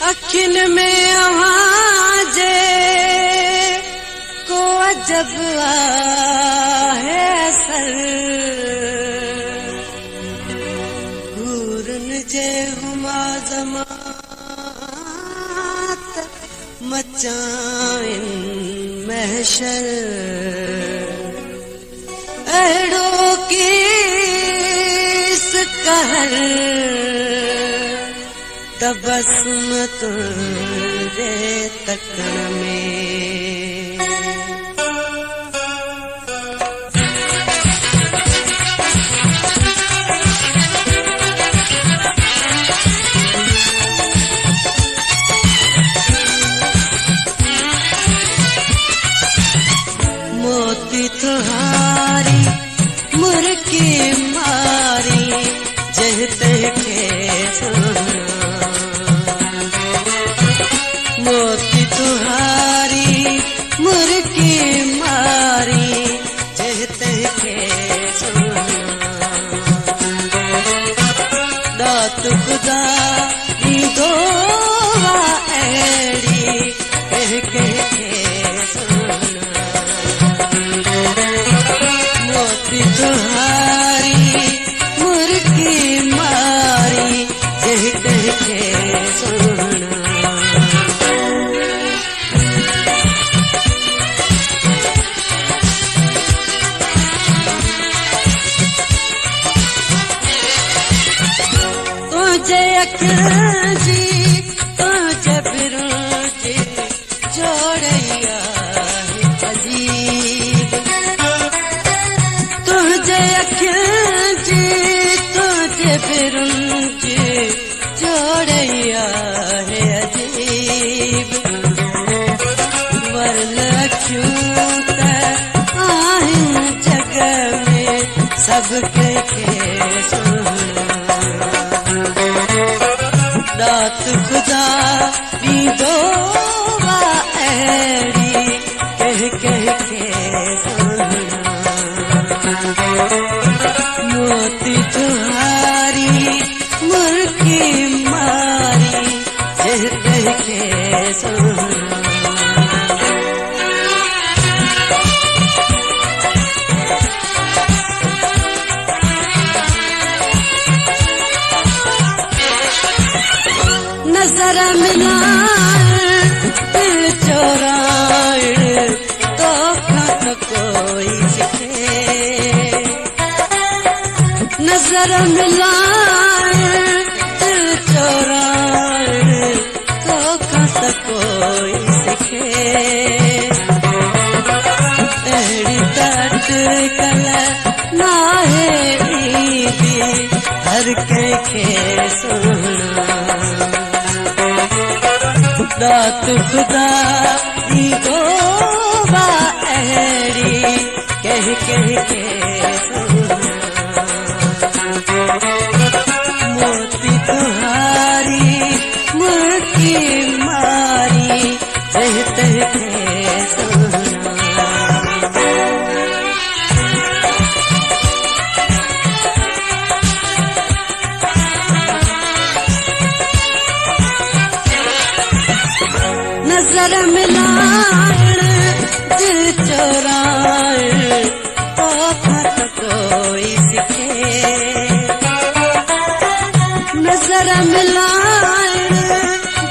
अखिन में आवाजे को अजब है सर घूरन जे हुमा जमात मचाइन महशर अड़ो किस कहर तबसम तुझे तकण में मोती तुहारी मुर्की मारी जहते के मोती तुहारी मुर्की मारी जहते के दात खुदा दो एड़ी कह कह के मोती तुहारी मुर्गी मारी कह कह के सोना तुझे अखियां जी तुझे बिरूं जी जोड़िया अजीब तुझे अखियां जी तुझे बिरूं जी जोड़िया है अजीब वरन अखियों का आहिन जग में सबके सोना दात खुदा दी दो एड़ी कह कह के मोती तुहारी मुर्गी मारी कह कह के सोना नजर मिलाए दिल चोराए तो खत कोई सिखे नजर मिलाए दिल चोराए तो खत कोई सिखे एड़ी तट कल नाहे ईदी हर के सोना दात खुदा दी दो एड़ी कह कह के सोना मोती तुहारी मुर्गी मारी कह कह के सोना नजर मिलाए दिल चोराए तो खत कोई सिखे नजर मिलाए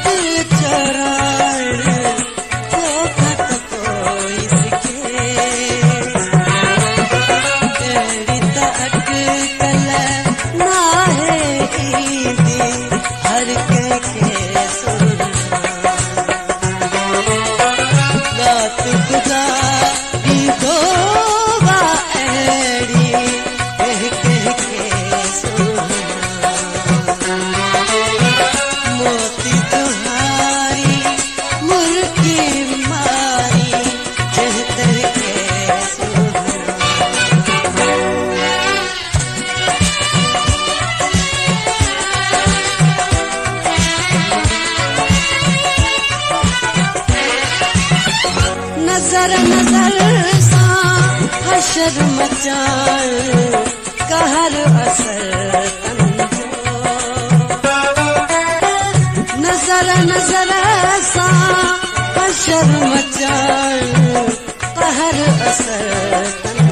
दिल चोराए तो खत कोई सिखे तेरी तक कल नाहे ईदी हर के सोना खुदा दी दो एड़ी कह कह के सोना मोती तुहारी मुर्गी मारी कह कह के सोना नजर नजर सा हशर मचाए कहर असर तंजो नजर नजर नजर सा हशर मचाए कहर असर